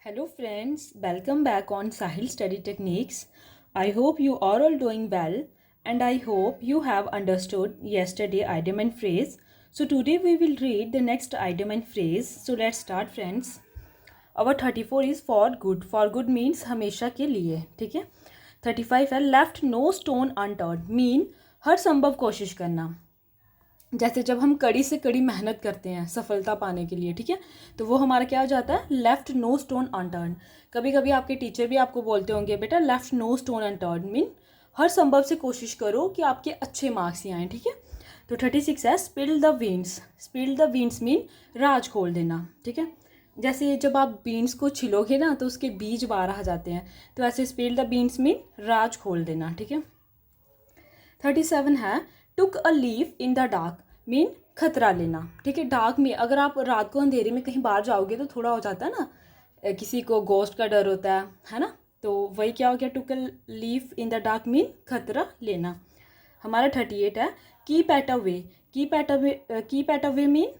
Hello friends, welcome back on Sahil Study Techniques. I hope you are all doing well and I hope you have understood yesterday idiom and phrase. So today we will read the next idiom and phrase. So let's start friends. Our 34 is for good. For good means हमेशा के लिए, ठीक है. 35 है left no stone unturned mean हर संभव कोशिश करना. जैसे जब हम कड़ी से कड़ी मेहनत करते हैं सफलता पाने के लिए, ठीक है, तो वो हमारा क्या हो जाता है, लेफ्ट नो स्टोन अनटर्न. कभी कभी आपके टीचर भी आपको बोलते होंगे बेटा left no stone unturned mean हर संभव से कोशिश करो कि आपके अच्छे मार्क्स ही आएँ, ठीक है. तो 36 है spill the beans. Spill the beans mean राज खोल देना, ठीक है. जैसे जब आप बीन्स को छिलोगे ना तो उसके बीज बाहर आ जाते हैं, तो ऐसे स्पिल द बीन्स मीन राज खोल देना, ठीक है. 37 है took a leaf in the dark mean खतरा लेना, ठीक है. डार्क में अगर आप रात को अंधेरे में कहीं बाहर जाओगे तो थोड़ा हो जाता है ना, किसी को गोस्ट का डर होता है ना, तो वही क्या हो गया, took a leaf in the dark mean खतरा लेना. हमारा 38 है keep at a way. Keep at a way mean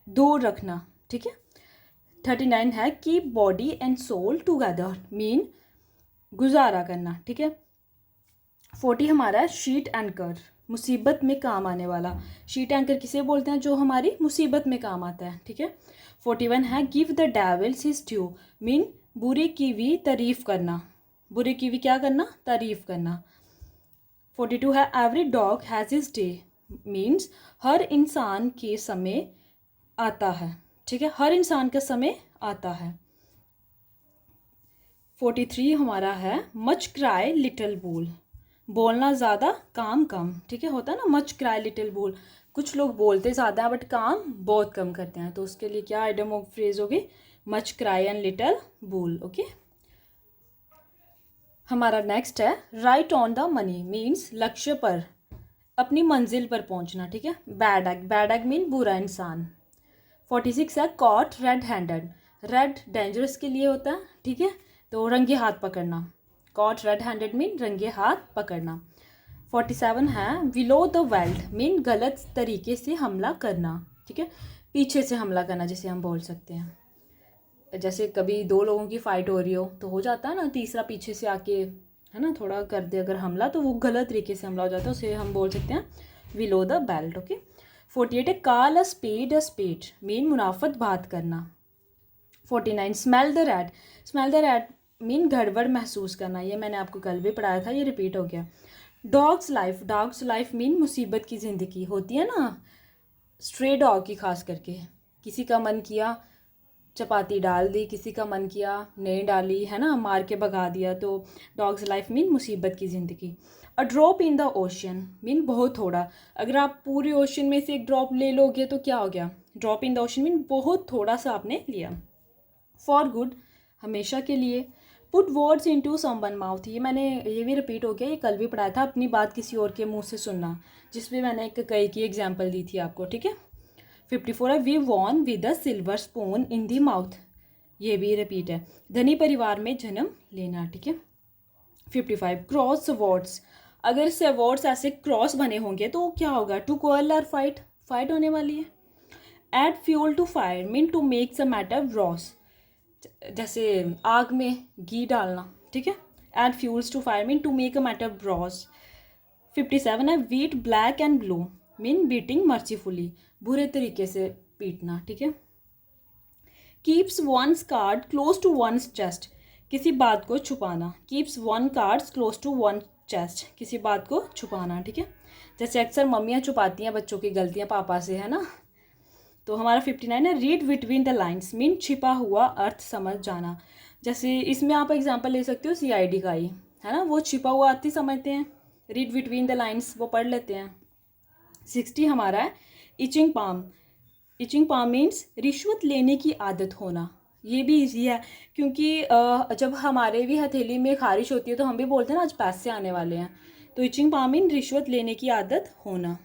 दूर रखना, ठीक है. 39 है keep body and soul together mean गुजारा करना, ठीक है. 40 हमारा है शीट एंकर मुसीबत में काम आने वाला. शीट एंकर किसे बोलते हैं, जो हमारी मुसीबत में काम आता है, ठीक है. 41 है give the devils his due mean बुरे की भी तारीफ करना. बुरे की भी क्या करना, तारीफ करना. 42 है every dog has his day means हर इंसान के समय आता है, ठीक है, हर इंसान का समय आता है. 43 हमारा है मच क्राई लिटिल बोल. बोलना ज़्यादा काम कम, ठीक है, होता है ना मच क्राई लिटिल बोल. कुछ लोग बोलते ज़्यादा है बट काम बहुत कम करते हैं, तो उसके लिए क्या आइडियम ऑफ फ्रेज होगी, मच क्राई एंड लिटिल बोल. ओके. हमारा नेक्स्ट है right on the money means लक्ष्य पर, अपनी मंजिल पर पहुंचना, ठीक है. Bad egg. Bad egg mean बुरा इंसान. 46 है cot red handed. Red dangerous के लिए होता है, ठीक है, तो रंगे हाथ पकड़ना. कॉट रेड हैंडेड मीन रंगे हाथ पकड़ना. 47 है विलो द वेल्ट मीन गलत तरीके से हमला करना, ठीक है, पीछे से हमला करना जैसे हम बोल सकते हैं. जैसे कभी दो लोगों की फाइट हो रही हो तो हो जाता है ना, तीसरा पीछे से आके है ना थोड़ा कर दे अगर हमला, तो वो गलत तरीके से हमला हो जाता है, उसे हम बोल सकते हैं विलो द बेल्ट. ओके. 48 है काल अ स्पेड मीन मुनाफत बात करना. 49 smell the rat. Smell the rat mean गड़बड़ महसूस करना. ये मैंने आपको कल भी पढ़ाया था, ये रिपीट हो गया. Dogs life. Dogs life mean मुसीबत की ज़िंदगी होती है ना, स्ट्रे डॉग की खास करके. किसी का मन किया चपाती डाल दी, किसी का मन किया नहीं डाली, है ना, मार के भगा दिया, तो डॉग्स लाइफ मीन मुसीबत की ज़िंदगी. A drop in the ocean mean बहुत थोड़ा. अगर आप पूरे ओशन में से एक ड्रॉप ले लोगे तो क्या हो गया, drop in the ocean mean बहुत थोड़ा सा आपने लिया. फॉर गुड हमेशा के लिए. Put words into someone mouth. ये भी रिपीट हो गया, ये कल भी पढ़ाया था, अपनी बात किसी और के मुंह से सुनना, जिसमें मैंने एक कई की एग्जाम्पल दी थी आपको, ठीक है. 54 है वी वॉन with a silver spoon in the mouth. ये भी रिपीट है, धनी परिवार में जन्म लेना, ठीक है. 55 क्रॉस अवॉर्ड्स. अगर से अवॉर्ड्स ऐसे क्रॉस बने होंगे तो क्या होगा, टू क्वारल और फाइट, फाइट होने वाली है. Add fuel to fire mean to make a matter worse. जैसे आग में घी डालना, ठीक है. Add fuels to fire mean to make a matter worse. 57 है beat black and blue mean beating mercifully, बुरे तरीके से पीटना, ठीक है. Keeps one's card close to one's chest. किसी बात को छुपाना. Keeps one cards close to one chest, किसी बात को छुपाना, ठीक है. जैसे अक्सर मम्मियाँ छुपाती हैं बच्चों की गलतियाँ पापा से, है ना. तो हमारा 59 है read between the lines mean छिपा हुआ अर्थ समझ जाना. जैसे इसमें आप एग्जांपल ले सकते हो CID का ही, है ना, वो छिपा हुआ अर्थ ही समझते हैं, रीड बिटवीन द लाइन्स वो पढ़ लेते हैं. 60 हमारा है itching palm. Itching palm means रिश्वत लेने की आदत होना. ये भी इजी है क्योंकि जब हमारे भी हथेली में खारिश होती है तो हम भी बोलते हैं ना आज पैसे आने वाले हैं, तो इचिंग पाम मीन रिश्वत लेने की आदत होना.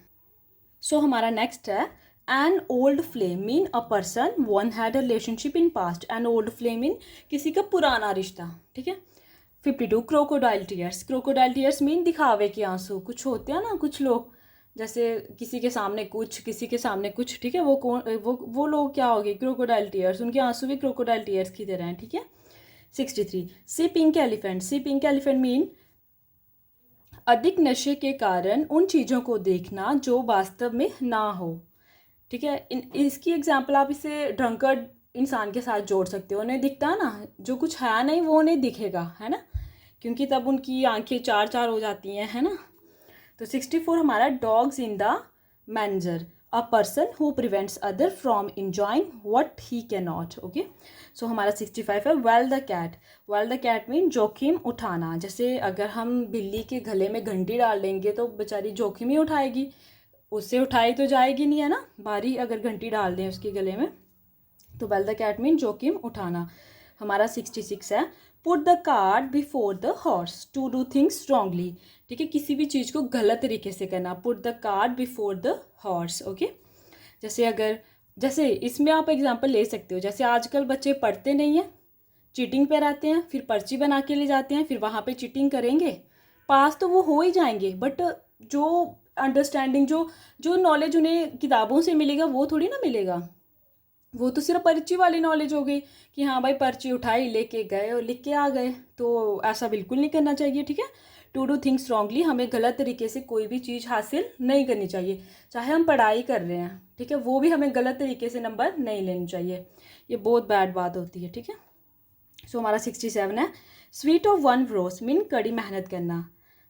सो हमारा नेक्स्ट है an old flame mean a person one had a relationship in past. An old flame mean किसी का पुराना रिश्ता, ठीक है. 52 crocodile tears. Crocodile tears mean दिखावे के आंसू. कुछ होते हैं ना कुछ लोग जैसे किसी के सामने कुछ, किसी के सामने कुछ, ठीक है। वो कौन, वो लोग क्या हो गए, क्रोकोडाइल टीयर्स, उनके आंसू भी क्रोकोडाइल टीयर्स की तरह हैं, ठीक है। 63, सी पिंक एलिफेंट। सी पिंक एलिफेंट मीन अधिक नशे के कारण उन चीज़ों को देखना जो वास्तव में ना हो, ठीक है। इसकी एग्जाम्पल आप इसे ड्रंकर्ड इंसान के साथ जोड़ सकते हो। उन्हें दिखता है ना, जो कुछ है नहीं वो उन्हें दिखेगा, है ना, क्योंकि तब उनकी आंखें चार चार हो जाती हैं, है ना। तो 64 हमारा dogs in the manger, a person who prevents other from enjoying what he can not. Okay, so हमारा 65 है well the cat. Well the cat mean जोखिम उठाना। जैसे अगर हम बिल्ली के गले में घंटी डाल देंगे तो बेचारी जोखिम ही उठाएगी, उससे उठाई तो जाएगी नहीं, है ना, बारी अगर घंटी डाल दें उसके गले में। तो वेल द कैट मीन जोखिम उठाना। हमारा 66 है put the cart before the horse to do things strongly, ठीक है। किसी भी चीज़ को गलत तरीके से करना, put the cart before the horse. Okay, जैसे इसमें आप एग्जांपल ले सकते हो, जैसे आजकल बच्चे पढ़ते नहीं हैं, चीटिंग पे रहते हैं, फिर पर्ची बना के ले जाते हैं, फिर वहाँ पे चीटिंग करेंगे, पास तो वो हो ही जाएंगे, बट जो अंडरस्टैंडिंग, जो जो नॉलेज उन्हें किताबों से मिलेगा वो थोड़ी ना मिलेगा। वो तो सिर्फ पर्ची वाली नॉलेज हो गई कि हाँ भाई पर्ची उठाई, लेके गए और लिख के आ गए। तो ऐसा बिल्कुल नहीं करना चाहिए, ठीक है। टू डू थिंग्स स्ट्रांगली, हमें गलत तरीके से कोई भी चीज़ हासिल नहीं करनी चाहिए, चाहे हम पढ़ाई कर रहे हैं, ठीक है, वो भी हमें गलत तरीके से नंबर नहीं लेने चाहिए, ये बहुत बैड बात होती है, ठीक है। सो हमारा 67 है sweet of one Bros mean कड़ी मेहनत करना।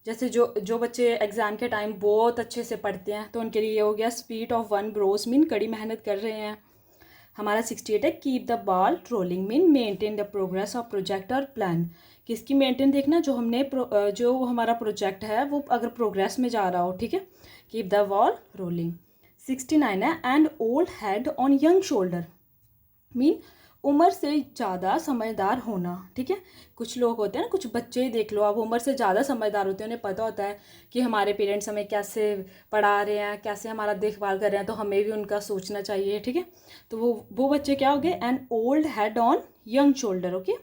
जैसे जो बच्चे एग्ज़ाम के टाइम बहुत अच्छे से पढ़ते हैं तो उनके लिए ये हो गया speed of one Bros mean कड़ी मेहनत कर रहे हैं। हमारा 68 है keep the ball rolling mean maintain the progress of project और प्लान। किसकी मेंटेन देखना, जो हमारा प्रोजेक्ट है वो अगर प्रोग्रेस में जा रहा हो, ठीक है। Keep the ball rolling. 69 है and old head on young shoulder mean उम्र से ज़्यादा समझदार होना, ठीक है। कुछ लोग होते हैं ना, कुछ बच्चे ही देख लो आप, उम्र से ज़्यादा समझदार होते हैं, उन्हें पता होता है कि हमारे पेरेंट्स हमें कैसे पढ़ा रहे हैं, कैसे हमारा देखभाल कर रहे हैं, तो हमें भी उनका सोचना चाहिए, ठीक है। तो वो बच्चे क्या हो गए, an old head on young shoulder. Okay,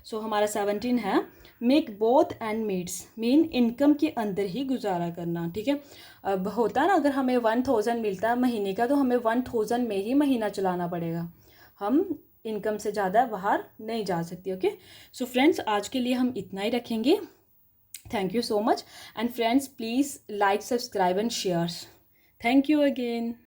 so हमारा 17 है make both end meets mean income के अंदर ही गुजारा करना, ठीक है। अब होता है ना, अगर हमें 1000 मिलता है महीने का तो हमें 1000 में ही महीना चलाना पड़ेगा, हम इनकम से ज़्यादा बाहर नहीं जा सकती। ओके, सो फ्रेंड्स आज के लिए हम इतना ही रखेंगे। Thank you so much and friends please like, subscribe and shares. Thank you again.